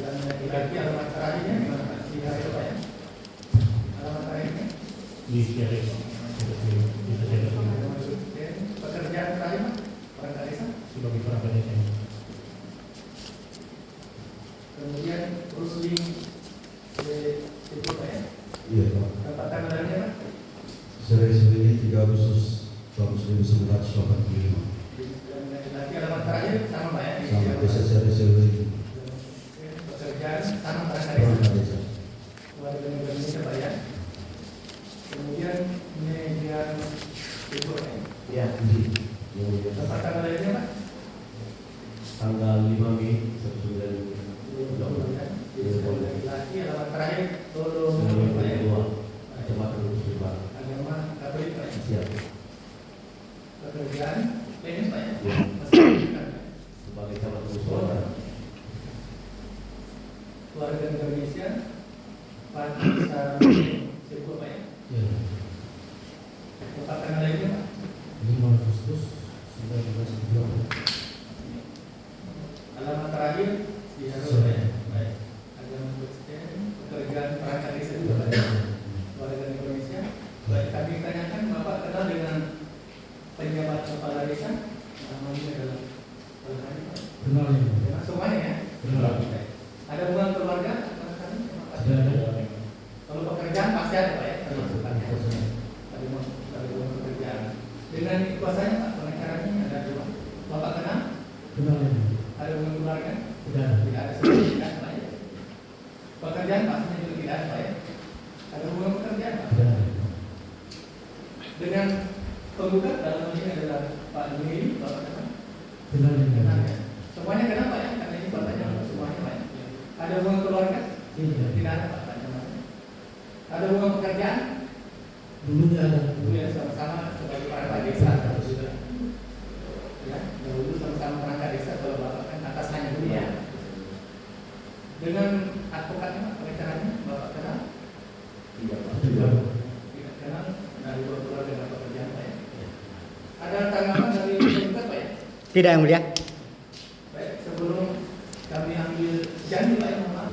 Dan lagi alamat terakhirnya di mana Pak? Di hari apa ya? Alamat terakhirnya? Di sini. Pekerjaan terakhir Pak? Perangkat desa? Sebagai perangkat desa. Kemudian Rusli itu Pak ya? Iya Pak. Dapat tanggalannya Pak? Sore-sore 3 Agustus tahun 1985. Dan lagi alamat terakhir sama Pak ya? Di Sama Jawa desa Barat. Sore-sore Pekerjaan sama perangkat perangkat desa. desa. Warga negara Indonesia Pak ya? Kemudian median itu Pak ya? Ya, Dapat tanggalannya Pak? tanggal 5 Mei 1982. Lagi alamat terakhir tolong Pak ya? Kecamatan Muslimbah. Agama Katolik Pak ya? Siap. Pekerjaan PNS Pak ya? Ya. Masih Sebagai camat musyawarah. warga negara Indonesia Pak Sebut Pak ya? Ya. Dapat tanggal lainnya Pak? 5 Agustus 1982. Alamat terakhir di Harus Pak ya? Baik. Agama Kristen, pekerjaan perangkat desa juga Pak ya? Warga negara Indonesia. Baik, kami tanyakan Bapak kenal dengan penjabat kepala desa? Namanya adalah Pak. Kenal ya. Dengan semuanya ya? Kenal. Baik. Ada hubungan keluarga? Ada. Kalau pekerjaan pasti ada Pak ya? Termasukkannya. Ada hubungan pekerjaan. Dengan kuasanya Pak, pengacaranya ada dua. Bapak kenal? Kenal ya. Ada hubungan keluarga? Tidak. Tidak ada sertifikat Pak ya? Pekerjaan pastinya juga tidak ada Pak ya? Ada hubungan pekerjaan Pak? Tidak. Dengan penggugat dalam hal ini adalah Pak Nuri, Bapak kenal? Kenal Kenal ya. ya? Semuanya kenal Pak ya? Karena ini Bapaknya semuanya Pak ya? Ada hubungan keluarga? Tidak. Tidak ada Pak. Ada hubungan pekerjaan? Dulunya ada. Dulu ya sama-sama sebagai perangkat desa. Ya, dahulu sama-sama perangkat desa. Kalau Bapak kan atasannya dulu ya. Dengan advokatnya Pak, pengacaranya Bapak kenal? Tidak, Pak. Tidak. Tidak kenal. Dari dua keluarga dan pekerjaan Pak ya. Ada tanggapan dari penggugat Pak ya? Tidak, Yang Mulia. Baik, sebelum kami ambil janji Pak ya, mohon maaf.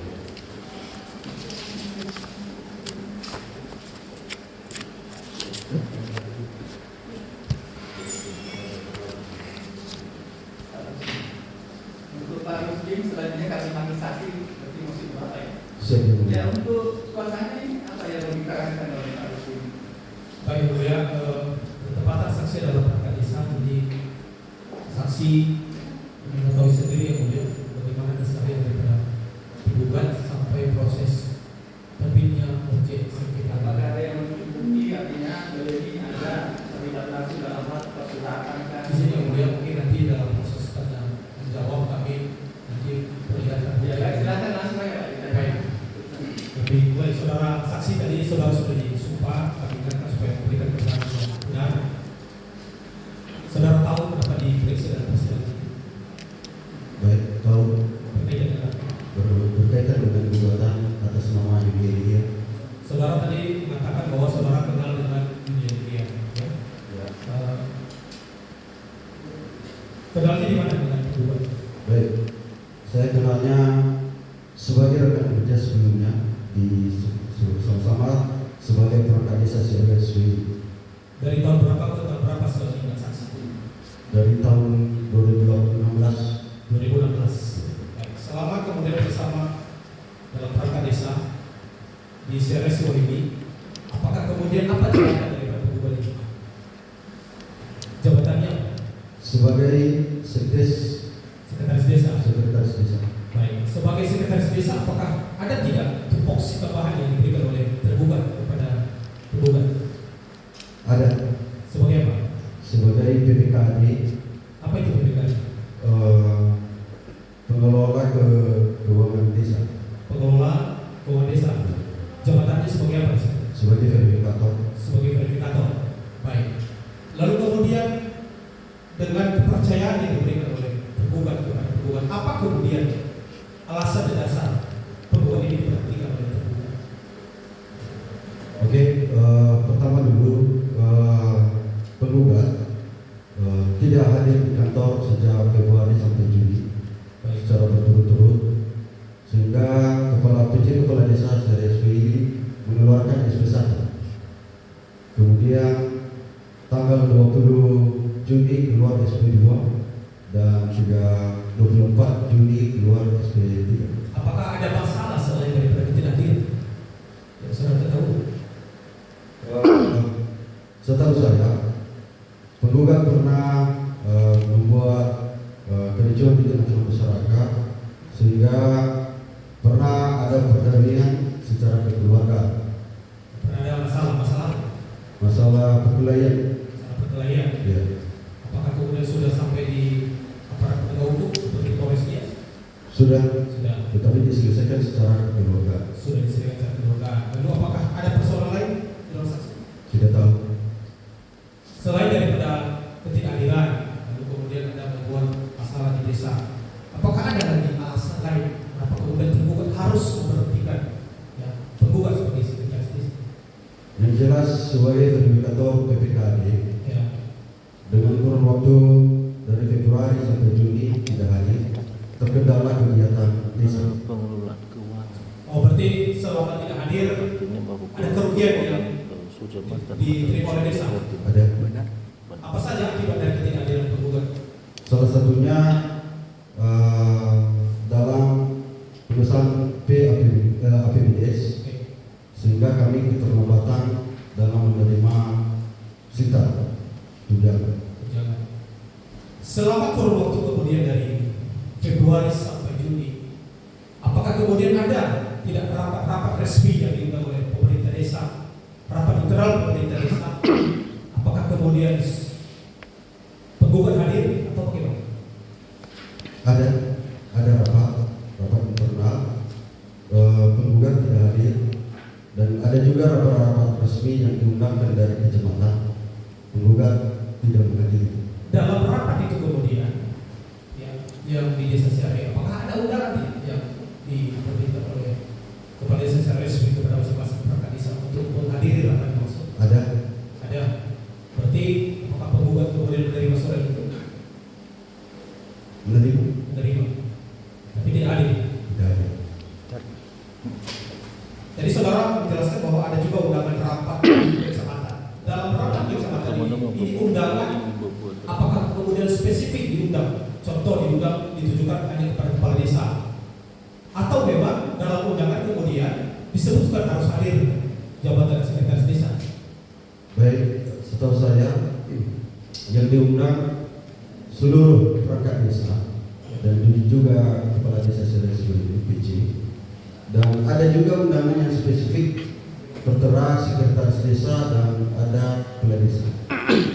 Untuk Pak Muslim selanjutnya kami panggil saksi seperti musik Bapak ya. Siap yang mulia. Ya, untuk suasana ini apa yang mau diterangkan oleh Pak Muslim? Baik Bu ya, ketepatan saksi adalah perangkat desa, jadi saksi mengetahui sendiri yang mulia bagaimana keseharian daripada penggugat sampai proses terbitnya objek sengketa. Apakah ada yang menunjuk bukti artinya beliau ini ada terlibat langsung dalam hal persuratan kan? Di sini yang mulia mungkin nanti dalam proses tanya menjawab kami nanti perlihatkan. Ya, baik, silakan langsung aja Pak. Baik. Tapi baik saudara saksi tadi saudara sudah disumpah, kami ingatkan supaya memberikan keterangan yang benar. Saudara tahu kenapa diperiksa dalam persidangan ini? Baik, tahu Berkaitan dengan berkaitan dengan gugatan atas nama Yulia. saudara tadi mengatakan bahwa saudara kenal dengan dunia dia. Ya. Ya. Kenalnya di mana dengan penggugat? Baik, saya kenalnya sebagai rekan kerja sebelumnya di sama-sama sebagai perangkat desa CRSW Dari tahun berapa ke tahun berapa saudara ingat saksi? dari tahun 2016. 2016. Baik. Selama kemudian bersama dalam perangkat desa di CRSW ini, apakah kemudian apa jabatan dari penggugat ini? Jabatannya Sebagai sekretaris desa. sekretaris desa. Baik. Sebagai sekretaris desa, apakah ada tidak tupoksi tambahan yang diberikan oleh tergugat kepada penggugat? Ada Sebagai apa? sebagai PPKAD Apa itu pemberitaan? pengelola keuangan desa, Pengelola keuangan desa. Jabatannya sebagai apa? sebagai verifikator. Sebagai verifikator. Baik. Lalu kemudian dengan kepercayaan yang diberikan oleh tergugat kepada penggugat, apa kemudian alasan dan dasar penggugat ini diberhentikan oleh tergugat? Oke, pertama dulu penggugat tidak hadir di kantor sejak Februari sampai Juli Baik. secara berturut-turut, sehingga Juni keluar SP2 dan juga 24 Juni keluar SP3. Apakah ada masalah selain daripada ketidakhadiran yang saudara ketahui? Setahu saya, penggugat pernah membuat kericuan di tengah masyarakat sehingga pernah ada perkelahian secara kekeluargaan. Pernah ada Masalah perkelahian. Ya. Apakah kemudian sudah sampai di aparat penegak hukum seperti Polres Nias? Sudah, Sudah. tetapi diselesaikan secara kekeluargaan. Sudah disediakan secara kekeluargaan. Lalu apakah ada persoalan lain dalam saksi? Tidak tahu. Selain daripada ketidakhadiran, lalu kemudian ada membuat masalah di desa, apakah ada lagi alasan lain kenapa kemudian tergugat harus memberhentikan ya, penggugat sebagai sekretaris desa? Yang jelas sebagai verifikator PPKD Ya. dengan kurun waktu dari Februari sampai Juni tidak hadir, terkendala kegiatan desa. Pengelolaan keuangan. Oh, berarti selama tidak hadir ada kerugian yang diterima oleh desa. Ada. Apa saja akibat dari ketidakhadiran penggugat? Salah satunya dalam pemesan APBDes, sehingga kami keterlambatan dalam menerima sita tunjangan. Selama kurun waktu kemudian dari Februari sampai Juni, apakah kemudian ada tidak rapat resmi yang diundang oleh pemerintah desa, rapat internal pemerintah desa? Apakah kemudian penggugat hadir atau bagaimana? Ada rapat internal, penggugat tidak hadir, dan ada juga rapat-rapat resmi yang diundangkan dari kecamatan, penggugat tidak menghadiri. Dalam rapat itu kemudian yang di desa Siare, apakah ada undangan yang diberikan oleh kepala desa secara resmi kepada masing-masing perangkat desa untuk menghadiri rapat maksud? Ada. Berarti apakah penggugat kemudian menerima surat itu? Menerima. Tapi tidak hadir. Tidak ada. Jadi saudara menjelaskan bahwa ada juga undangan rapat di kecamatan. Dalam rapat di kecamatan ini undangan apakah kemudian spesifik diundang? Contoh diundang ditujukan hanya kepada kepala desa, atau memang dalam undangan kemudian disebutkan harus hadir jabatan sekretaris desa? Baik, setahu saya yang diundang seluruh perangkat desa dan juga kepala desa sebagai PC, dan ada juga undangan yang spesifik tertera sekretaris desa dan ada kepala desa.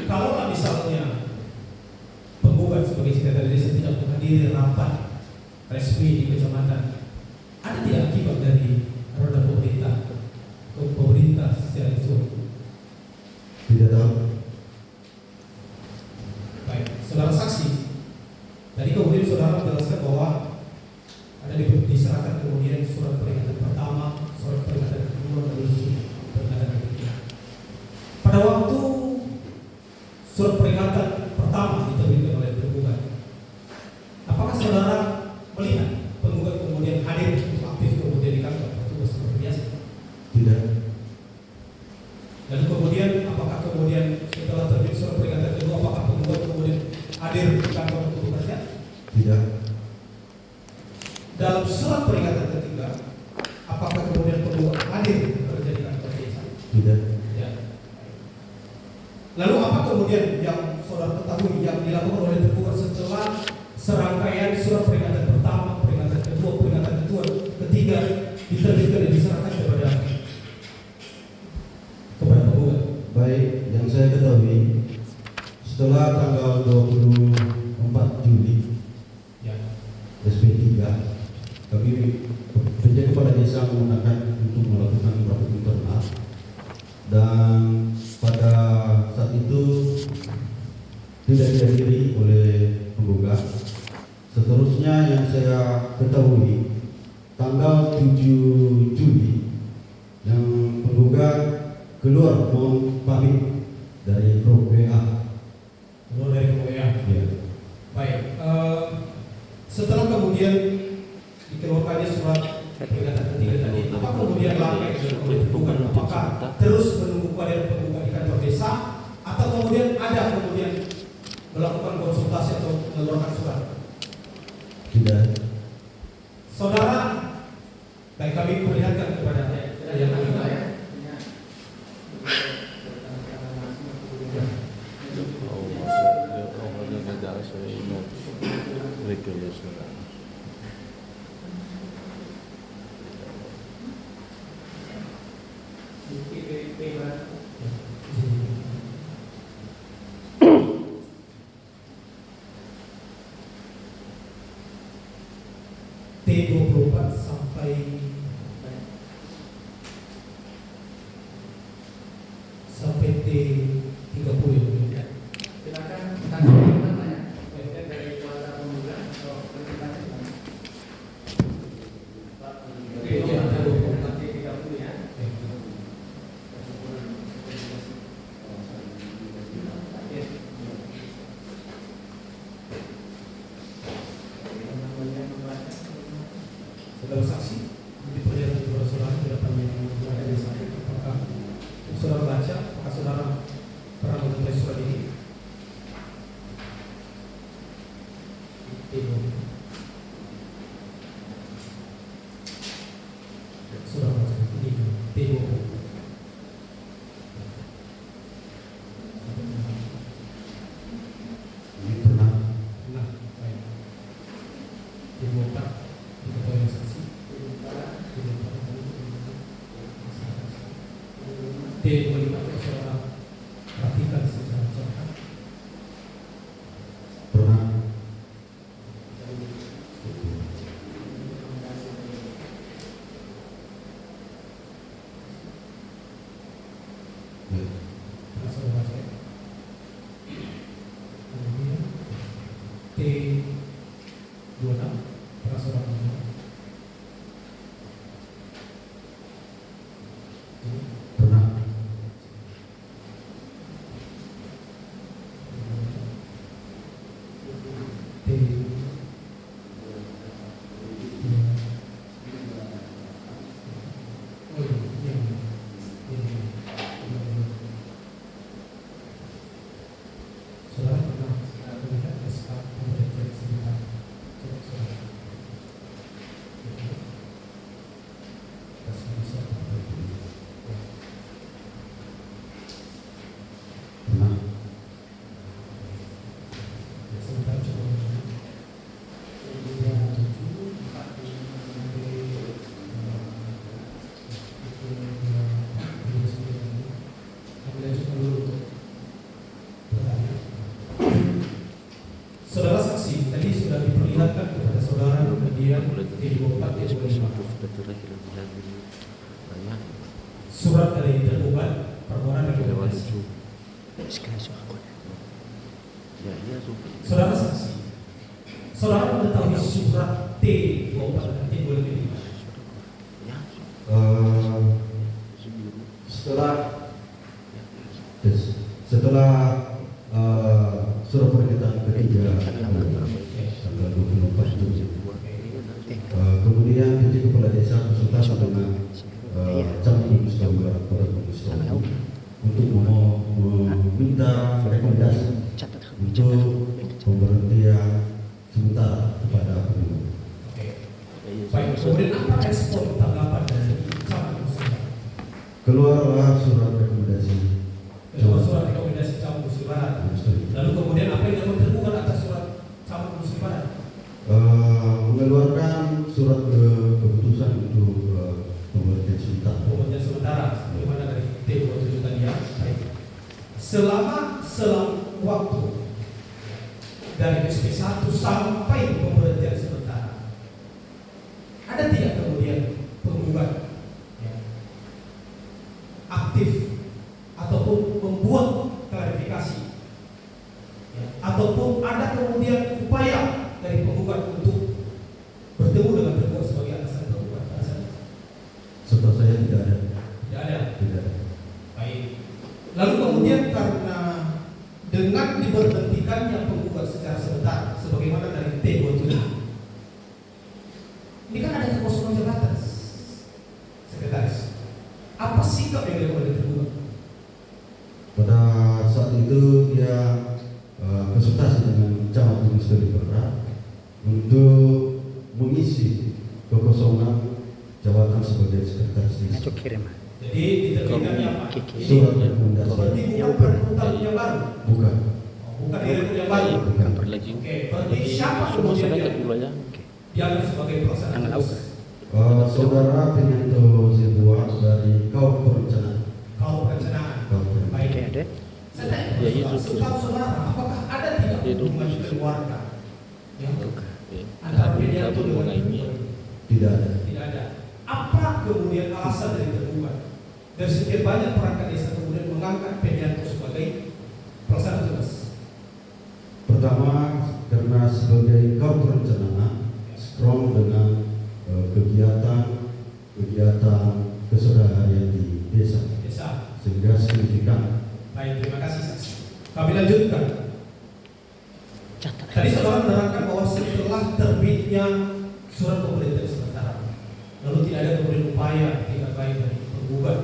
Kalau misalnya penggugat sebagai sekretaris desa tidak menghadiri rapat resmi di kecamatan, ada tidak akibat dari roda pemerintah secara keseluruhan? Tidak tahu. Baik, saudara saksi, tadi kemudian saudara menjelaskan bahwa ada diserahkan kemudian surat peringatan pertama, surat peringatan kedua, dan surat peringatan ketiga. Pada waktu surat peringatan pertama diterbitkan oleh penggugat, apakah saudara melihat penggugat kemudian hadir aktif kemudian di kantor petugas seperti biasa? Tidak. Dan kemudian apakah kemudian setelah terbit surat peringatan kedua, apakah penggugat kemudian hadir di kantor petugasnya? Tidak. Dalam surat peringatan ketiga, apakah kemudian penggugat hadir bekerja di kantor desa? Tidak. Ya. Lalu apa kemudian yang saudara ketahui yang dilakukan oleh penggugat setelah serangkaian surat peringatan pertama, peringatan kedua, ketiga diterbitkan dan diserahkan kepada penggugat? Baik, yang saya ketahui setelah tanggal 24 Juli Ya. SP3 kami penjaga kepala desa menggunakan untuk melakukan rapat internal, dan pada saat itu tidak dihadiri oleh penggugat. Seterusnya yang saya ketahui tanggal 7 Juli yang penggugat keluar mohon pamit dari grup WA. Keluar dari WA. Ya. Baik. Setelah kemudian dikeluarkannya surat peringatan ketiga tadi, apa kemudian langkah yang dilakukan oleh penggugat? Apakah terus menunggu kehadiran penggugat di kantor desa, atau kemudian ada kemudian melakukan konsultasi atau mengeluarkan surat? Tidak. Saudara, baik kami perlihatkan kepada yang kami. T24 sampai T30 ya. Silakan tanya dari kuasa pembuka atau presentasi. Iya, T24 T30 ya. Saudara saksi diperlihatkan kepada saudara di depan yang ada di sana. Apakah saudara baca? Apakah saudara pernah mengetahui surat ini? Saudara baca ini T20. Ini pernah. Nah, baik. T24 diketahui saksi. T25 saudara perhatikan secara cermat. Pernah. Ya. Pernah saudara baca. Kemudian T26 pernah saudara baca. Pernah. Saudara pernah melihat SK pemberhentian sebentar? Coba saudara. Kasih bisa. Pernah. Sebentar coba. Saudara saksi, tadi sudah diperlihatkan kepada saudara kemudian T24 T25 surat dari tergugat permohonan rekomendasi. Saudara saksi, saudara mengetahui surat T24 dan T25? Setelah surat pernyataan ketiga tanggal 24 Juli, kemudian PT Kepala Desa konsultasi dengan Camat Gugus Tawuran Barat Gugus Tawuran untuk meminta rekomendasi untuk pemberhentian sementara kepada penghulu. Baik, kemudian apa respon tanggapan dari Camat Gugus Tawuran? Keluarlah surat rekomendasi. Kedua surat rekomendasi Camat Gugus Tawuran. Lalu kemudian apa yang dilakukan tergugat atas surat Camat Gugus Tawuran? Mengeluarkan surat keputusan untuk pemberhentian sementara. Pemberhentian sementara, bagaimana dari T27 tadi ya? Baik. Selama selang waktu dari SP1 sampai pemberhentian sementara, ada tidak kemudian penggugat ya, aktif ataupun membuat klarifikasi ya, ataupun ada kemudian upaya dari penggugat untuk bertemu dengan tergugat sebagai atasan penggugat? Setahu saya tidak ada. Tidak ada. Tidak ada. Baik. Lalu kemudian karena dengan diberhentikannya penggugat secara sebentar, sebagaimana dari T27, ini kan ada kekosongan jabatan, sekretaris. Apa sikap yang dilakukan oleh tergugat? Pada saat itu dia konsultasi Studi Barat untuk mengisi kekosongan jabatan sebagai sekretaris desa. Jadi diterbitkannya apa? Surat rekomendasi. Berarti bukan perekrutan yang baru. Bukan. Bukan direkrut yang baru. Bukan. Oke, berarti siapa kemudian yang diangkat sebagai pelaksana tugas? Saudara Pinanto Zebua dari Kau Perencanaan. Kau perencanaan. Baik. Saya tanya, Ya, itu. setahu saudara, apakah ada tidak Itu. hubungan keluarga yang antara Pedianto dengan tergugat? Tidak ada. Tidak ada. Apa kemudian alasan dari tergugat? Dari sekian banyak perangkat desa kemudian mengangkat Pedianto sebagai pelaksana tugas. Pertama, karena sebagai Kau Perencanaan strong dengan kegiatan keseharian di desa sehingga signifikan. Baik, terima kasih saksi. Kami lanjutkan. Tadi saudara menerangkan bahwa setelah terbitnya surat pemerintah sementara, lalu tidak ada kemudian upaya tidak baik dari penggugat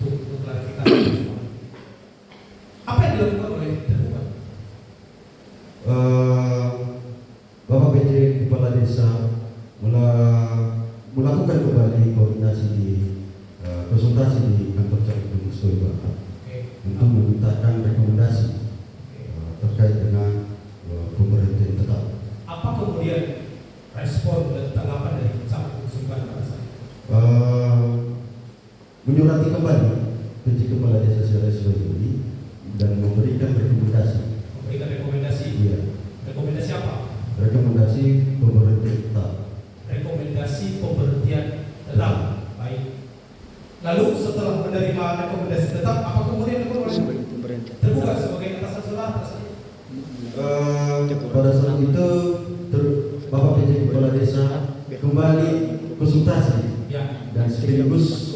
untuk mengklarifikasi. Apa yang dilakukan oleh tergugat? Bapak PJ Kepala Desa melakukan kembali koordinasi di konsultasi di kantor Camat Studi Barat untuk memintakan rekomendasi terkait dengan pemerintah tetap. Apa kemudian respon dan tanggapan dari Camat Studi Barat pada saat itu? Menyurati kembali PJ Kepala Desa Seres ini dan memberikan rekomendasi. Memberikan rekomendasi. Iya. Rekomendasi apa? Rekomendasi pemerintah tetap. Rekomendasi pemberhentian tetap. Baik. Lalu setelah menerima rekomendasi tetap, apa kemudian dilakukan oleh tergugat sebagai atasan saudara pada saat itu? Pada saat itu Bapak PJ Kepala Desa kembali konsultasi dan sekaligus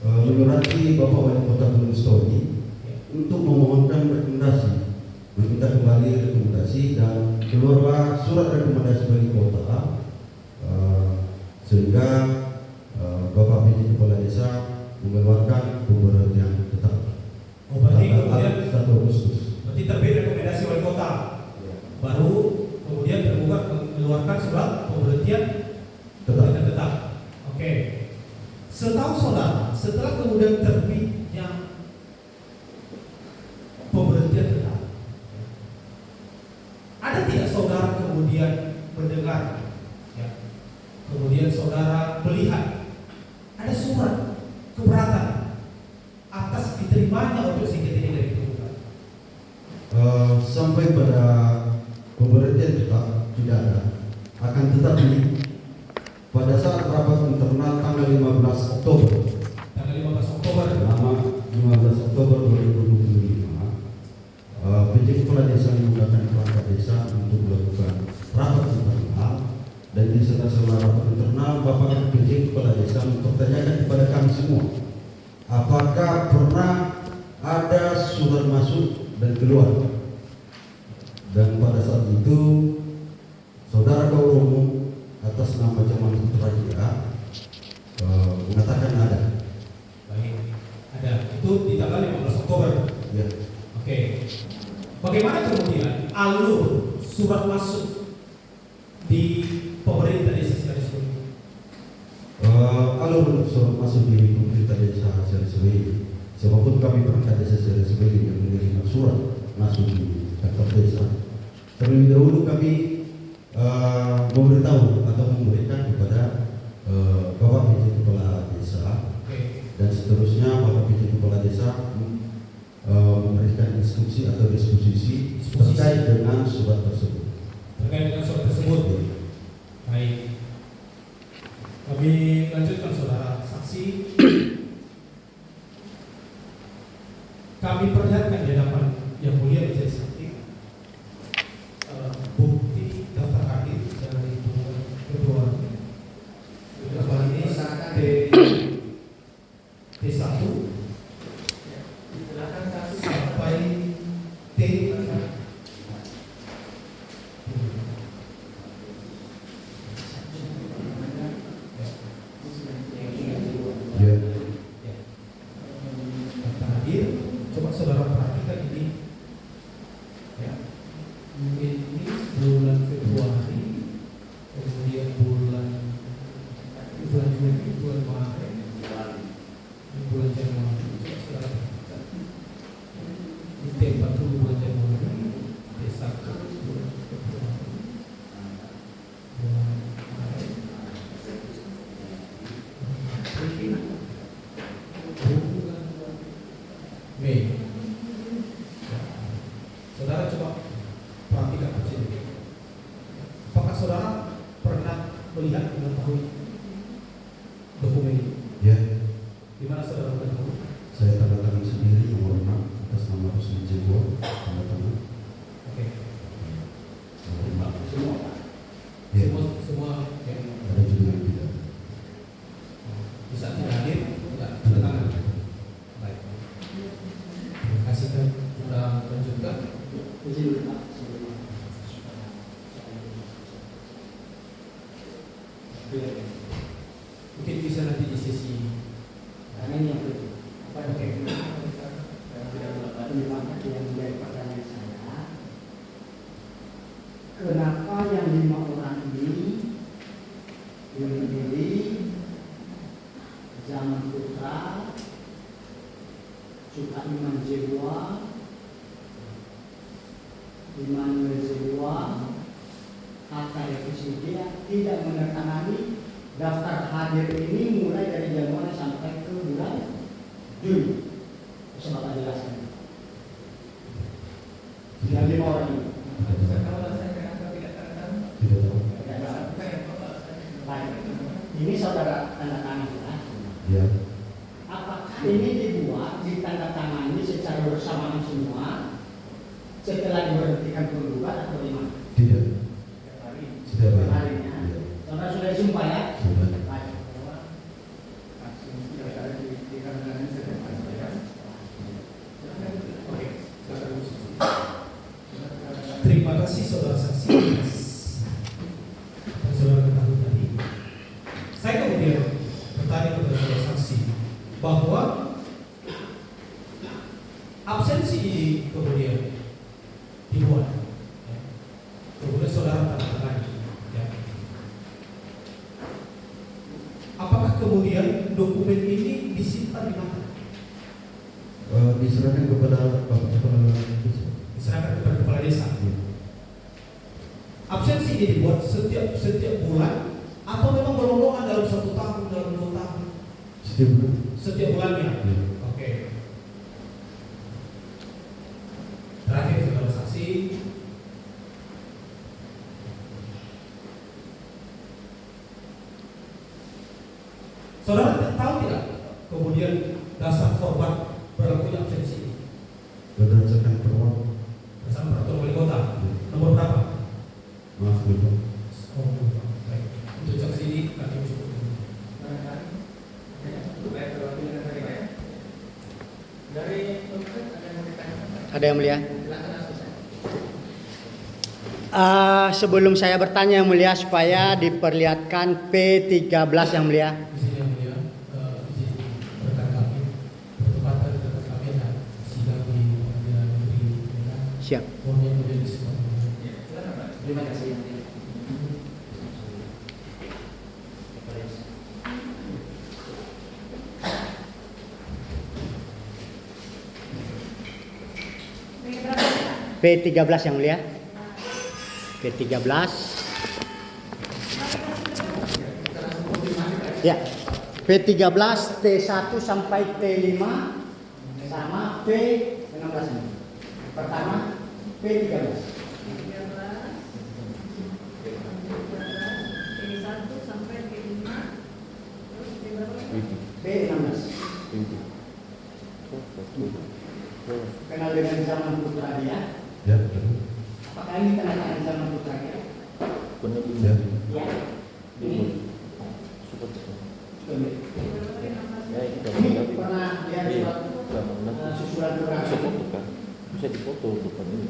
menyurati Bapak Wali Kota Gunung Stoni untuk memohonkan rekomendasi, meminta kembali rekomendasi dan keluarlah surat rekomendasi Wali Kota sehingga Bapak PJ Kepala Desa mengeluarkan pemberhentian tetap. Berarti kemudian 1 Agustus. berarti terbit rekomendasi Wali Kota. Baru kemudian tergugat mengeluarkan surat pemberhentian tetap. Oke. Setahu saudara, setelah kemudian terbitnya pemberhentian tetap, ada tidak saudara kemudian mendengar, kemudian saudara melihat ada surat keberatan atas diterimanya otopsi ini dari tergugat? Sampai pada pemberhentian tetap tidak ada. Akan tetapi pada saat rapat internal tanggal 15 Oktober Tanggal 15 Oktober 2025, PJ Kepala Desa menggunakan perangkat desa untuk melakukan rapat internal dan di sela-sela rapat internal Bapak PJ Kepala Desa mempertanyakan kepada kami semua apakah pernah ada surat masuk dan keluar, dan pada saat itu Saudara Kauromo atas nama Camat Putra Jaya mengatakan ada. baik, ada. Itu di tanggal 15 Oktober. Ya. Oke. Bagaimana kemudian alur surat masuk di pemerintah desa Seres ini? Alur surat masuk di pemerintah desa Seres ini, siapapun kami perangkat desa Seres ini yang menerima surat masuk di kantor desa, terlebih dahulu kami memberitahu atau memberikan kepada Bapak PJ Kepala Desa, dan seterusnya Bapak PJ Kepala Desa memberikan instruksi atau disposisi terkait dengan surat tersebut. Baik. Kami lanjutkan saudara saksi. Kami perlihatkan di hadapan yang mulia majelis hakim bukti daftar hadir dari kedua ini T1 sampai T. Ya. Daftar hadir, coba saudara perhatikan. di bulan Maret, di bulan Januari, di tempat bulan Januari, desa bulan Februari, bulan Maret, bulan Mei. Saudara coba perhatikan di sini. Apakah saudara pernah melihat mengetahui dokumen ini? Ya, Di mana saudara mengetahui? saya tanda tangan sendiri nomor 6 atas nama Rusli Jebo, tanda tangan. Oke. Nomor 6. Semua. Ya, Semua yang ada juga yang tidak. bisa tidak hadir, tidak Tanda tanda tangan. tangan. Baik. Terima kasih kan kita lanjutkan. Mungkin bisa nanti di sesi. Oke. Kenapa yang 5 orang ini memilih Zaman Putra, juga Iman Jewa, Immanuel Jewa, Hatta Rekusida tidak menandatangani daftar hadir ini mulai dari Januari sampai ke bulan Juni. Sebab ada jelaskan. Yang 5 orang ini. Tidak tahu. Baik. Ini saudara tanda tangan ya. Ya, Apakah ini dibuat ditandatangani secara bersamaan semua setelah diberhentikan penggugat atau gimana? tidak. Setiap hari. Harinya. Ya, Saudara sudah jumpa ya? sudah. Baik. Terima kasih saudara saksi atas yang saudara ketahui tadi. Saya kemudian bertanya kepada saudara saksi bahwa absensi ini kemudian dibuat, ya. Kemudian saudara tanda tangan, ya. Apakah kemudian dokumen ini disimpan di mana? Diserahkan kepada Bapak Kepala Desa. Diserahkan kepada kepala desa. Ya. Absensi ini dibuat setiap bulan atau memang berlolongan dalam 1 tahun, dalam 2 tahun? Setiap bulan. Setiap bulannya. Ya. Oke. Terakhir saudara saksi. Saudara tahu tidak kemudian dasar format berlakunya absensi ini? Berdasarkan perwak. Bersama peraturan wali kota. Nomor berapa? Maaf, Bapak. Oh, baik. Untuk saksi ini kami cukup. Ada yang mulia? Sebelum saya bertanya yang mulia supaya diperlihatkan P13 yang mulia. Di sini yang mulia, izin rekan kami bertepatan dengan kami dan sidang di pengadilan negeri Medan. Siap. Mohon yang mulia disimpan. Terima kasih yang mulia. P13 yang mulia. P13. Ya. P13 T1 sampai T5 sama P16 ini. Pertama P13. P16. Kenal dengan Zaman Putra dia? Ya, betul. Apakah ini tanda tangan Zaman Putra dia? Ya. Ya. Ini. Ini pernah lihat surat susulan keberangkatan? Bisa difoto bukan ini.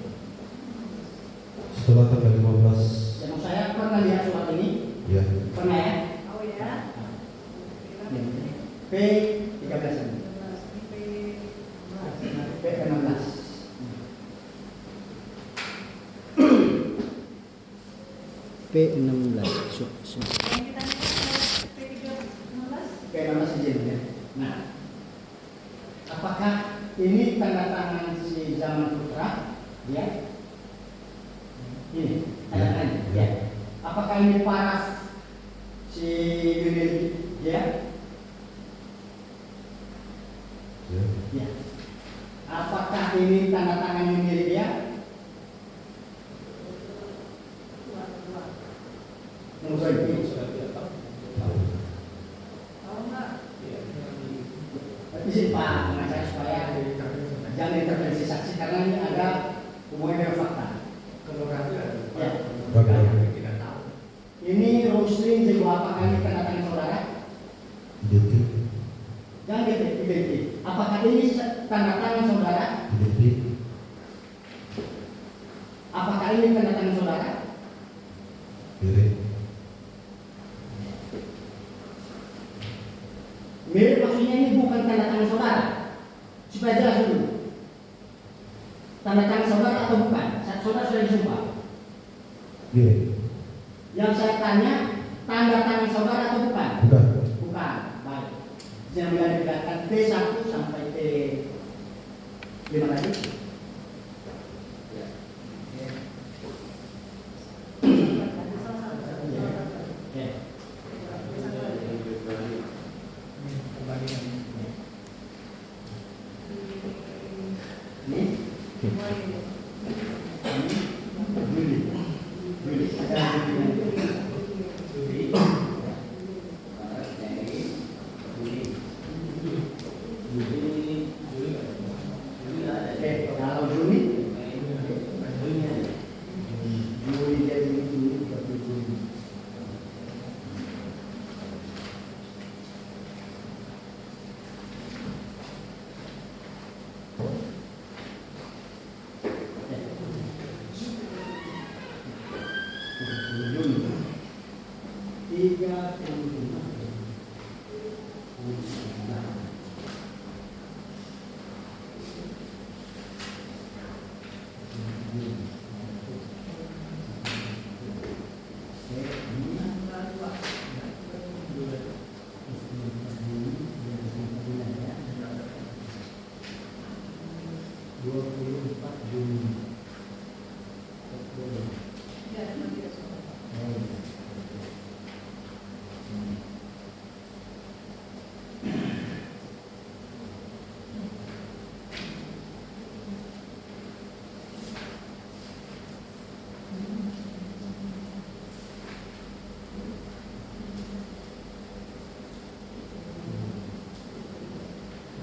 Setelah tanggal 15. Yang saya pernah lihat surat ini? Ya. Pernah ya? Oh ya. P13 ini. P16. P16. Yang kita lihat P13 kayak nama sejenisnya. Nah, apakah ini tanda tangan si Zaman Putra? Ya. Ini tanda tangan. Ya. Apakah ini paras si Yunil? Ya. Ya. Apakah ini tanda tangan Yunil dia? Mungkin ini Sudah tidak tahu. izin Pak pengacara supaya jangan intervensi saksi karena ini ada hubungan dengan fakta. Kalau ragu ada. Ya. Tidak tahu. Ini Roslin jadi apakah ini tanda tangan saudara? Identik. Jangan identik. Apakah ini tanda tangan saudara? Identik. Apakah ini tanda tangan saudara? Mirip. Mirip maksudnya ini bukan tanda tangan saudara. Supaya jelas dulu. Tanda tangan saudara atau bukan? Saudara sudah disumpah. Mirip. Yang saya tanya, tanda tangan saudara atau bukan? Bukan. Bukan. Baik. Jangan bila dikatakan T1 sampai T5 tadi. Ya. Ya. Perbandingan ini. Ini. Juli. Juli. Ada Juli. Oke, kalau Juli, Juli jadi Juli, berarti Juli. Juli. 35.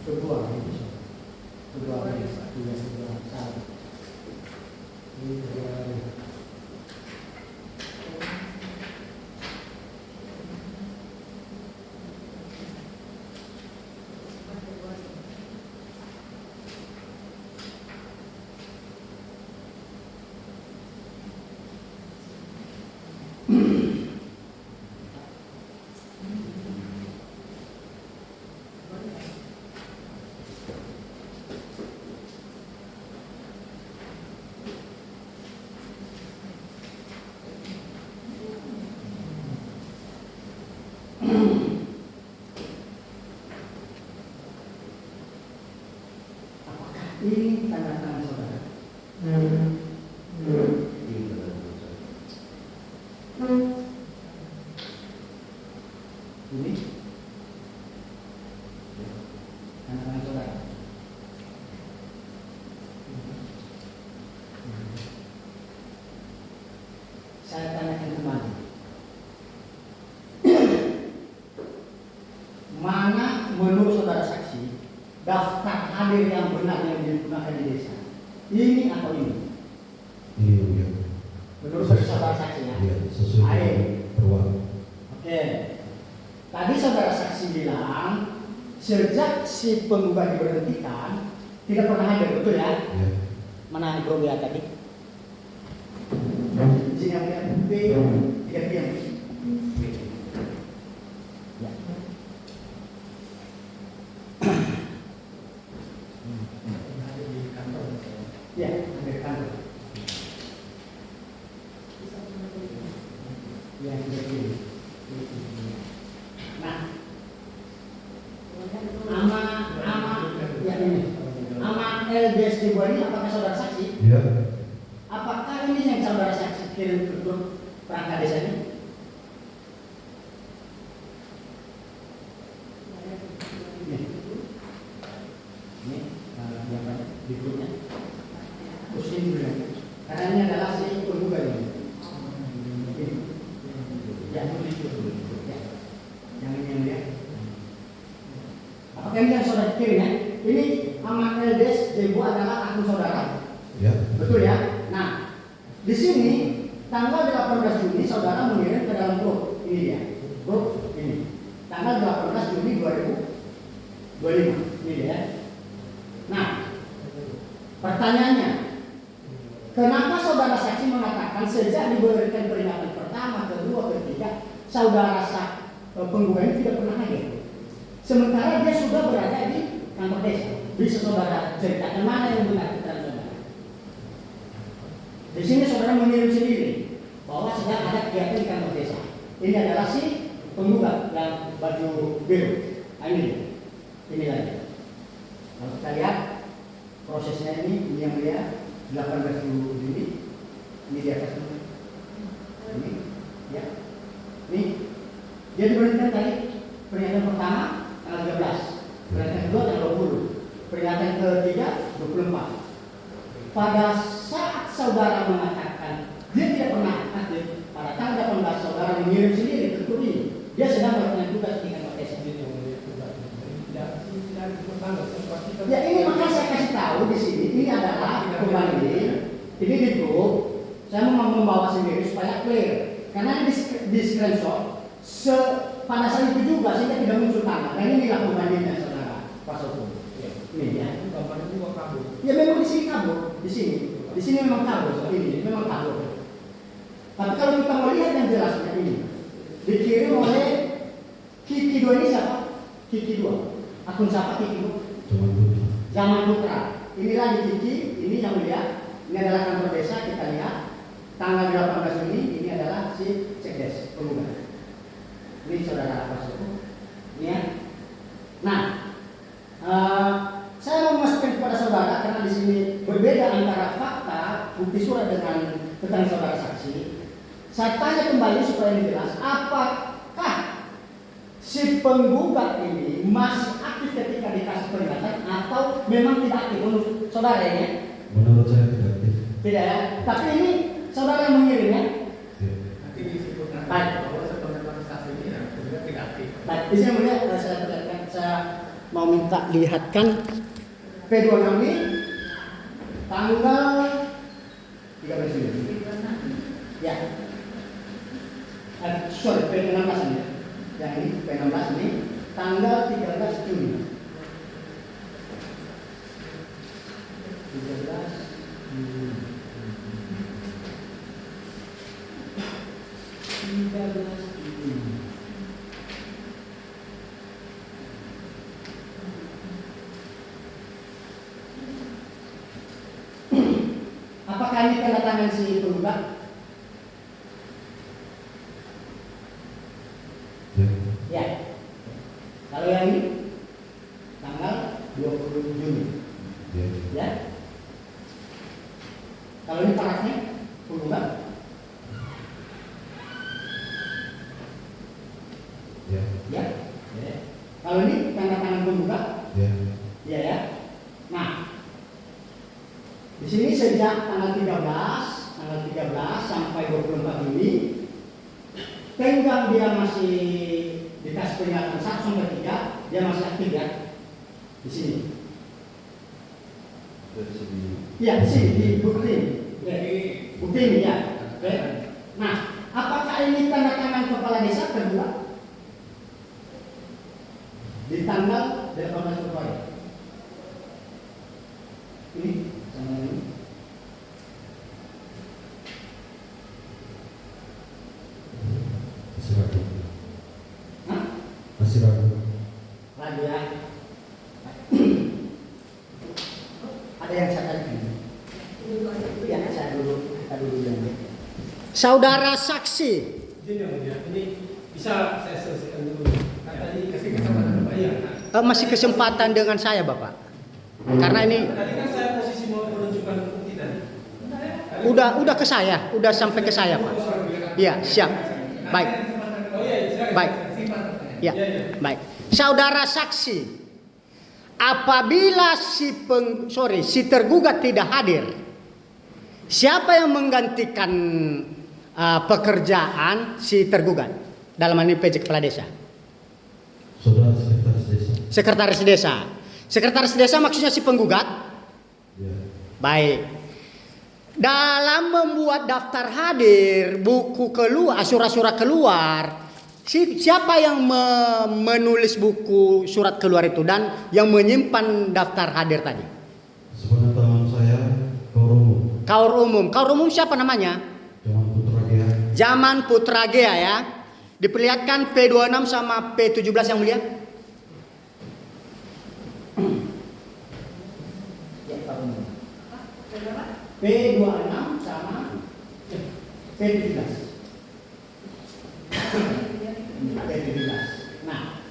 Kedua, satu. Ini kedua. Ini tanda tangan saudara. Ini tanda tangan saudara. Saya tanyakan kembali. Mana menurut saudara saksi daftar hadir yang benar yang digunakan di desa? Ini atau ini? Ini yang mulia. Menurut saudara saksi ya? Ya, sesuai Ayo. dengan perwal. Oke. Tadi saudara saksi bilang sejak si penggugat diberhentikan tidak pernah hadir, betul ya? Ya. Mana Bro ya tadi? Izin yang mulia B tidak diam. Ya. Ada di kantor. Ya, hadir kantor. Ya, tidak diam. Nah, Sibuan ini apakah saudara saksi? Ya. Apakah ini yang saudara saksi kirim ke grup perangkat desa ini? Ini di grupnya. Pusing dulu ya. Karena ini adalah si penggugat ini. Ya, yang ini yang dia. Apakah ini yang saudara kirim ya? Ini Ahmad Eldes Jebo adalah akun saudara. Ya. Betul ya? Nah, di sini tanggal 18 Juni saudara mengirim ke dalam grup ini dia. Grup ini. Tanggal 18 Juni 2025. Ini dia. Nah, pertanyaannya, kenapa saudara saksi mengatakan sejak diberikan peringatan pertama, kedua, ketiga, saudara penggugat ini tidak pernah hadir? Sementara dia sudah berada di kantor desa. Bisa saudara ceritakan mana yang benar keterangan saudara? Di sini saudara mengirim sendiri bahwa sedang ada kegiatan di kantor desa. Ini adalah si penggugat yang baju biru. Ini lagi. Kalau kita lihat prosesnya ini yang dia 18 Juni. Ini di atas ini, ya. Ini dia diberikan tadi peringatan pertama tanggal 13, peringatan kedua tanggal 20, peringatan ketiga 24. Pada saat saudara mengatakan dia tidak pernah hadir, pada tanggal 18 saudara mengirim sendiri ke grup ini. Dia sedang melakukan tugas di kantor desa. Ya ini makanya saya kasih tahu di sini. Ini adalah kembali. Ini di grup. Saya mau membawa sendiri supaya clear. Karena ini di screenshot. Pada saat itu juga sehingga tidak muncul tanggal. Dan inilah pembandingnya saudara Pak Sopo. Ini ya. Ya memang di sini kabur. Di sini memang kabur. Ini memang kabur. Tapi kalau kita melihat yang jelasnya ini dikirim oleh Kiki 2 ini siapa? Kiki 2. Akun siapa Kiki 2? Zaman Putra. Inilah di Kiki, ini yang mulia. Ini adalah kantor desa, kita lihat. Tanggal 18 Juni, ini adalah si Sekdes, penggugat. Ini saudara Pak Sopo. Ini ya. Nah, saya mau memastikan kepada saudara karena di sini berbeda antara fakta, bukti surat dengan keterangan saudara saksi. Saya tanya kembali supaya ini jelas, apakah si penggugat ini masih aktif ketika dikasih peringatan atau memang tidak aktif menurut saudara ini? Menurut saya tidak aktif. Tidak ya, tapi ini saudara yang mengirimnya. Nanti disebutkan bahwa setelah transaksi ini juga tidak aktif. Baik, di sini melihat saya perlihatkan, saya mau minta lihatkan P26 ini tanggal 13 Juni. Ya. Sorry, P16 ini. Yang ini P16 ini tanggal 13 Juni. 13 Juni. 13 Juni. Apakah ini tanda tangan si penggugat? Ya. Kalau yang ini tanggal 20 Juni. Ya. Kalau ini parafnya penggugat. Ya. Ya. Ya. Kalau ini tanda tangan penggugat. Ya. Ya ya. Nah, di sini sejak tanggal 13 sampai 24 Juni, tenggang dia masih dikasih peringatan 1 sampai 3, dia masih aktif ya. Di sini. Ya, di sini di bukti. Jadi bukti ini ya. Oke. Nah, apakah ini tanda tangan kepala desa kedua? Di tanggal 18 Februari. Ini sama ini. Masih ragu. Hah? Masih ragu. Ragu ya. Ada yang saya tanya. Ya, saya dulu. Kita dulu yang saudara saksi. Ini bisa saya selesaikan dulu. Kan tadi Kasih kesempatan Pak. Iya. Masih kesempatan dengan saya, Bapak. Karena ini Tadi kan saya posisi mau Udah ke saya, udah sampai ke saya, Pak. Iya, siap. Baik. Baik. Ya, baik. Saudara saksi, apabila si tergugat tidak hadir, siapa yang menggantikan pekerjaan si tergugat? Dalam hal ini PJ Kepala Desa. Saudara sekretaris desa. Sekretaris desa. Sekretaris desa maksudnya si penggugat? Ya. Baik. Dalam membuat daftar hadir, buku keluar, surat-surat keluar, siapa yang menulis buku surat keluar itu dan yang menyimpan daftar hadir tadi? Sepengetahuan saya, Kaur Umum. Kaur umum siapa namanya? Zaman Putra Gea. Zaman Putra Gea ya. Diperlihatkan P26 sama P17 yang mulia. Ya, Kaur Umum. P26 sama P17. Nah,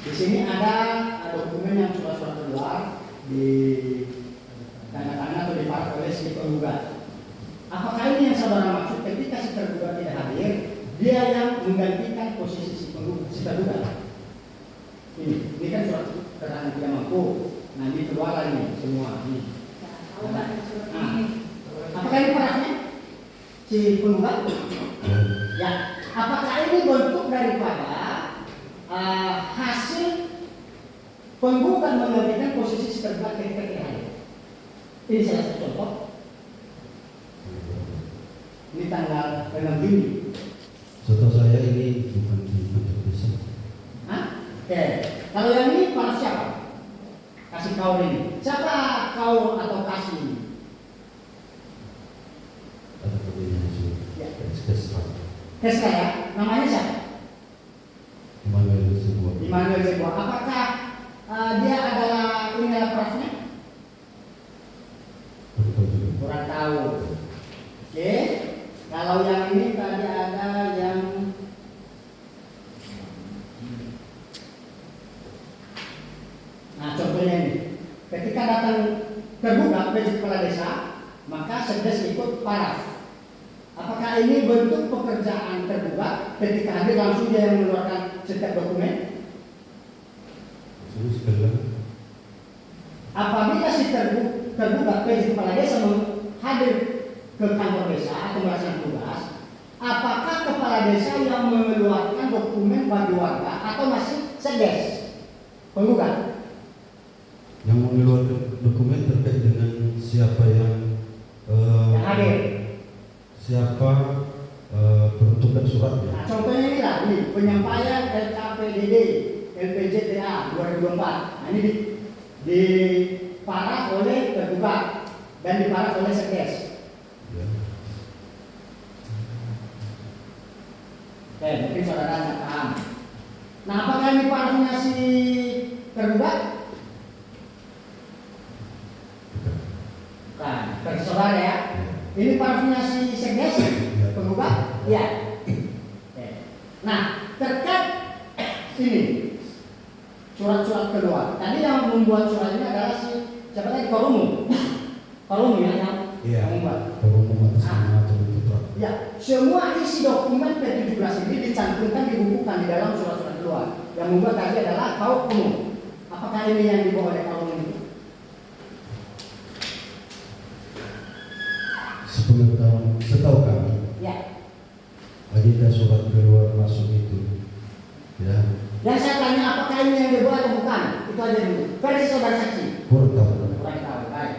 di sini ada dokumen yang surat-surat keluar di tanda tangan atau dipakai oleh si penggugat. Apakah ini yang saudara maksud ketika si tergugat tidak hadir, dia yang menggantikan posisi si tergugat? Ini kan surat keterangan tidak mampu. Nah, ini keluar ini semua ini. Nah, apakah ini parafnya si penggugat? Ya. Apakah ini bentuk daripada hasil penggugat menggantikan posisi si tergugat ketika tidak hadir? Ini salah satu contoh. Ini tanggal 6 Juni. Setahu saya ini bukan di kantor desa. Hah? Oke. Kalau yang ini para siapa? Kasih kaur ini. Siapa kaur atau kasih ini? Ada koordinasi. Ya. Kesra. Kesra ya. Namanya siapa? Immanuel sebuah. Immanuel Sebuah. Apakah dia adalah inilah profnya? Kurang tahu. Oke. Kalau yang ini tadi ada yang nah contohnya ini. Ketika datang tergugat PJ Kepala Desa, maka Sekdes ikut paraf. Apakah ini bentuk pekerjaan tergugat ketika hadir langsung dia yang mengeluarkan setiap dokumen? Apabila si tergugat PJ Kepala Desa hadir ke kantor desa atau melaksanakan tugas, apakah kepala desa yang mengeluarkan dokumen bagi warga atau masih Sekdes penggugat? Yang mengeluarkan dokumen terkait dengan siapa yang hadir. Siapa peruntukan suratnya. Nah, contohnya ini lah, ini penyampaian LKPDD LPJTA 2024. Nah, ini di paraf oleh tergugat dan diparaf oleh Sekdes. Ya. Oke, mungkin saudara tidak paham. Nah, apakah ini parafnya si tergugat? Bukan, bagi saudara ya. Ini parafnya si Sekdes penggugat? Iya. Oke. Nah, terkait ini surat-surat keluar. Tadi yang membuat surat ini adalah si siapa tadi? Kaur Umum. Kaur Umum ya yang membuat. Kaur Umum atas nama Putra. Ya, semua isi dokumen P17 ini dicantumkan, dibukukan di dalam surat-surat keluar. Yang membuat tadi adalah Kaur Umum. Apakah ini yang dibawa oleh Kaur Umum itu? Setahu kami, Ya. agenda surat keluar masuk itu, ya. Yang saya tanya apakah ini yang dibawa atau bukan? Itu aja dulu. Versi saudara saksi. Kurang tahu. Kurang tahu. Baik.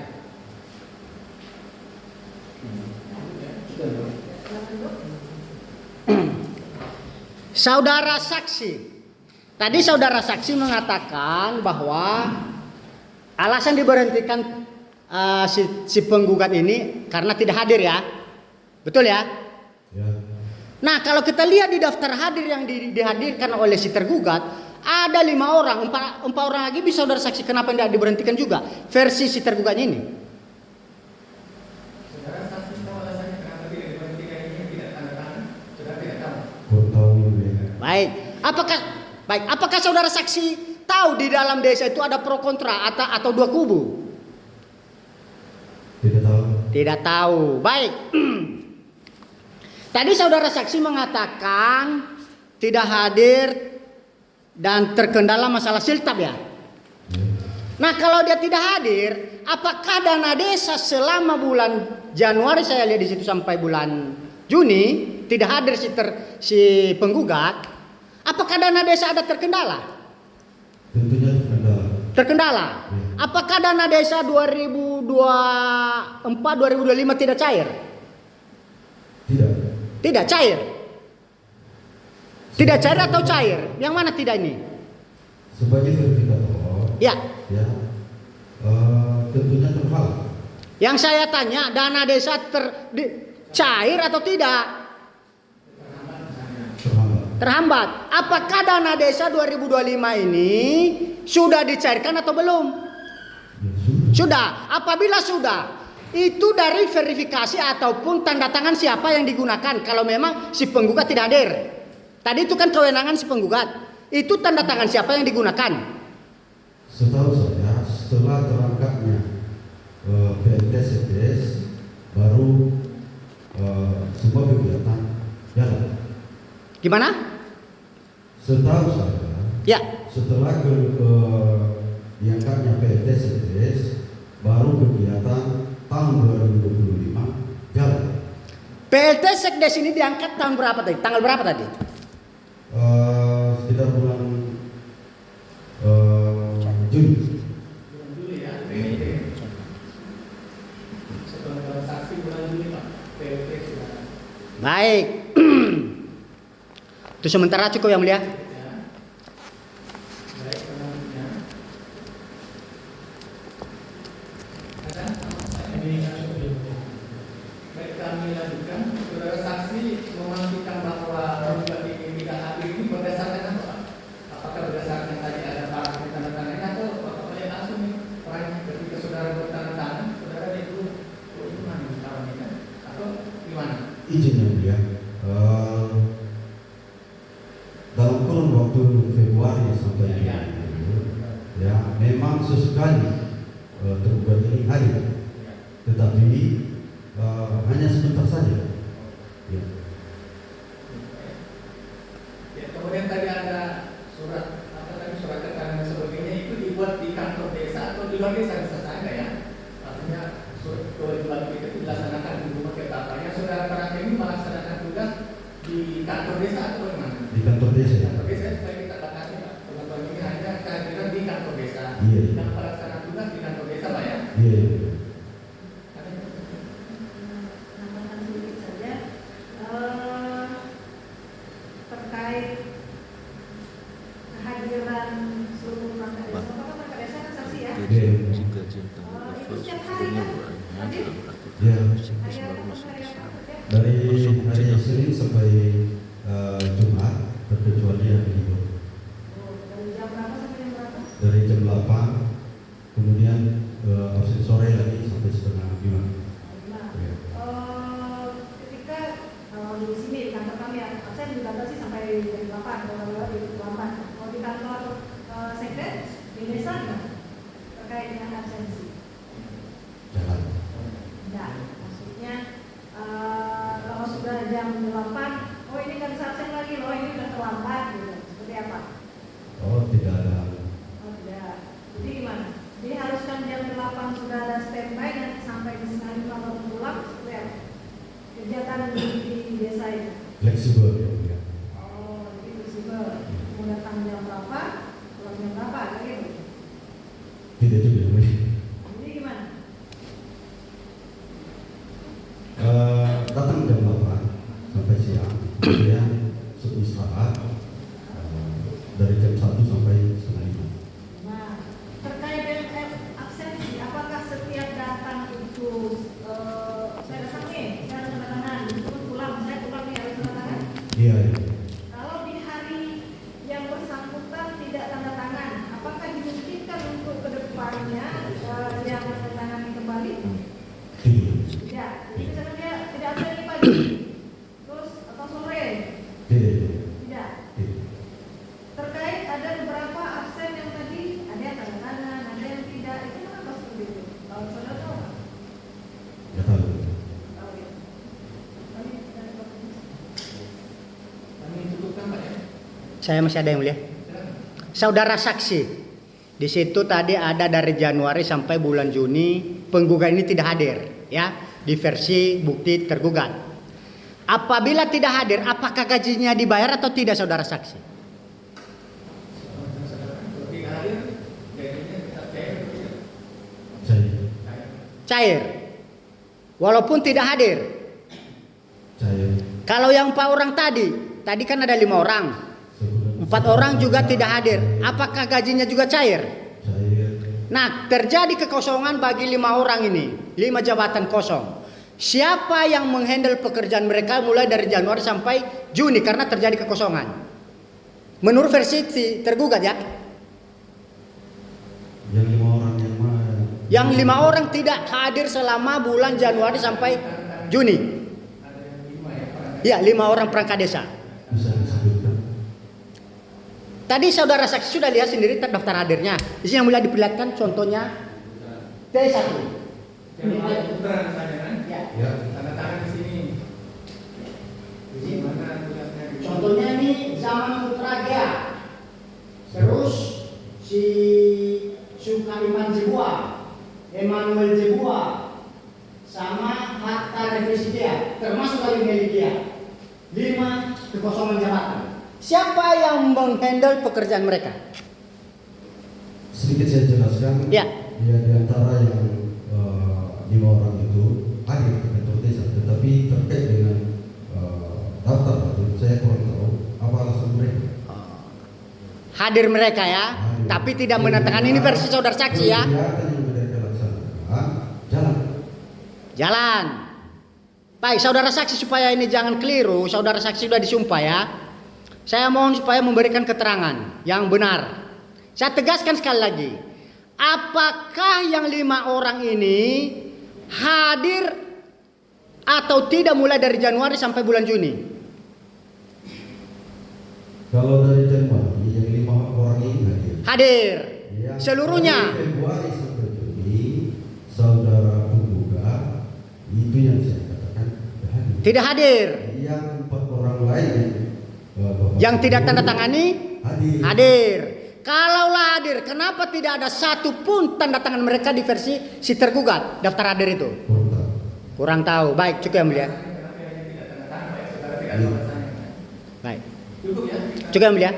Saudara saksi. Tadi saudara saksi mengatakan bahwa alasan diberhentikan si penggugat ini karena tidak hadir ya. Betul ya? Ya. Nah, kalau kita lihat di daftar hadir yang dihadirkan oleh si tergugat, ada 5 orang, 4 orang lagi bisa saudara saksi kenapa tidak diberhentikan juga versi si tergugatnya ini. Saudara saksi tahu alasannya kenapa tidak diberhentikan ini tidak tanda tangan? Saudara tidak tahu. Kurang tahu ya. Baik, apakah saudara saksi tahu di dalam desa itu ada pro kontra atau dua kubu? Tidak tahu. Tidak tahu. Baik. Tadi saudara saksi mengatakan tidak hadir dan terkendala masalah siltap ya. Nah kalau dia tidak hadir, apakah dana desa selama bulan Januari saya lihat di situ sampai bulan Juni tidak hadir si penggugat, apakah dana desa ada terkendala? Tentunya terkendala. Terkendala. Apakah dana desa 2024 2025 tidak cair? Tidak. Tidak cair. Tidak cair atau cair? Yang mana tidak ini? Sebagai verifikator, Ya. ya, tentunya terhalang. Yang saya tanya dana desa cair atau tidak? Terhambat. Apakah dana desa 2025 ini sudah dicairkan atau belum? Ya, Sudah. Apabila sudah, itu dari verifikasi ataupun tanda tangan siapa yang digunakan kalau memang si penggugat tidak hadir. Tadi itu kan kewenangan si penggugat. Itu tanda tangan siapa yang digunakan? Setahu saya setelah terangkatnya PNTS baru semua kegiatan jalan. Gimana? Setahu saya Ya. setelah diangkatnya PNTS baru kegiatan tahun 2025 jalan. PLT Sekdes ini diangkat tahun berapa tadi? Tanggal berapa tadi? Sekitar bulan Juni. Bulan Juli ya. Setelah saksi bulan Juli Pak. PLT sudah. Baik. Itu sementara cukup yang mulia. Ya. Baik selanjutnya. Ada Ini cukup ya. baik kami lanjutkan. Saudara saksi memastikan bahwa penggugat ini tidak hadir ini berdasarkan apa Pak? Apakah berdasarkan tadi ada paragraf tanda tangannya atau Bapak langsung nih perannya ketika saudara bertanda tangan, saudara itu gimana caranya kan? Atau gimana? Izin yang mulia, dalam kurun waktu Februari sampai Juni, ya memang sesekali tergugat ini hadir, tetapi hanya sebentar saja. Ya. Ya, kemudian tadi ada surat apa tadi surat keterangan dan sebagainya itu dibuat di kantor desa atau di luar desa bisa saja ya. Artinya surat kewajiban itu dilaksanakan di rumah ketapanya. Saudara Karang ini melaksanakan tugas di kantor desa atau bagaimana? Di kantor desa. Ya. Kantor desa supaya kita batasi Pak. Teman-teman ini hanya kehadiran di kantor desa. Iya. Yang pelaksanaan tugas di kantor desa Pak ya. Iya. Tambahkan sedikit saja terkait kehadiran seluruh perangkat desa. Apakah perangkat desa kan saksi ya? Iya. Itu setiap hari kan? Hadir? Ya. Hari apa kerja? Dari hari Senin sampai Jumat terkecuali hari libur. Oh, dari jam berapa sampai jam berapa? Dari jam 8 kemudian absen sore lagi sampai setengah 5. Nah, Ya. ketika di sini di kantor kami ya, absen dibatasi sampai jam 8 kalau di lambat. Kalau di kantor sekret di desa gimana? Terkait dengan absensi. Jalan. Nah, maksudnya kalau sudah jam 8, oh ini kan absen lagi loh, ini udah terlambat gitu. Seperti apa? Oh, tidak ada. Oh tidak. Jadi gimana? Jadi haruskan jam 8 sudah ada standby dan sampai di setengah 5 baru pulang, seperti apa? Kegiatan di desa ini. Fleksibel ya. Ya. Oh, jadi fleksibel. Mau datang jam berapa, pulang jam berapa, kayak gitu. Tidak juga. Jadi gimana? Datang jam 8 sampai siang, kemudian istirahat dari jam 1 sampai setengah 5. Nah, terkait dengan absensi, apakah setiap datang itu saya datang nih, saya harus tanda tangan, itu pulang, saya pulang nih harus tanda tangan. Iya. Ya. Kalau di hari yang bersangkutan tidak tanda tangan, apakah dimungkinkan untuk kedepannya saya masih ada yang mulia. Saudara saksi, di situ tadi ada dari Januari sampai bulan Juni penggugat ini tidak hadir, ya, di versi bukti tergugat. Apabila tidak hadir, apakah gajinya dibayar atau tidak, saudara saksi? Kalau tidak hadir, gajinya tetap cair atau tidak? Cair. Cair, walaupun tidak hadir. Cair. Kalau yang 4 orang tadi kan ada 5 orang, 4 orang juga tidak hadir. Apakah gajinya juga cair? Cair. Nah, terjadi kekosongan bagi 5 orang ini, 5 jabatan kosong. Siapa yang menghandle pekerjaan mereka mulai dari Januari sampai Juni karena terjadi kekosongan? Menurut versi si tergugat, ya. Yang 5 orang yang mana? Yang 5 orang tidak hadir selama bulan Januari sampai Juni. Ada yang 5 ya, perangkat. Ya, 5 orang perangkat desa. Bisa disebutkan? Tadi saudara saksi sudah lihat sendiri daftar hadirnya. Di sini yang mulai diperlihatkan contohnya T1. Yang mau putra misalnya kan? Ya. Ya. Tanda tangan di sini. Di sini. Mana tugasnya? Contohnya ini zaman Putra Gea. Terus si Sukaiman Jebua, Emmanuel Jebua, sama Hatta Revisi Gea, termasuk dari Meli Gea. 5 kekosongan jabatan. Siapa yang menghandle pekerjaan mereka? Sedikit saya jelaskan. Ya. Ya, di antara yang 5 orang itu hadir di kantor desa, tetapi terkait dengan daftar itu saya kurang tahu apa alasan mereka. Hadir mereka ya, Hadir. tapi tidak menandakan ini versi saudara saksi ya. Kegiatan yang mereka laksanakan jalan. Jalan. Baik, saudara saksi supaya ini jangan keliru, saudara saksi sudah disumpah ya. Saya mohon supaya memberikan keterangan yang benar. Saya tegaskan sekali lagi. Apakah yang 5 orang ini hadir atau tidak mulai dari Januari sampai bulan Juni? Kalau dari Januari yang 5 orang ini hadir. Hadir. Ya, Seluruhnya. dari Februari sampai Juni saudara penggugat itu yang saya katakan tidak hadir. Tidak hadir. Yang 4 orang lain Yang tidak tanda tangani hadir. hadir. Kalaulah hadir, kenapa tidak ada satu pun tanda tangan mereka di versi si tergugat daftar hadir itu? Kurang tahu. Kurang tahu. Baik, cukup yang mulia. Kenapa yang tidak tanda tangan, Pak? Saudara tidak tahu alasannya. Baik, Cukup ya? cukup yang mulia.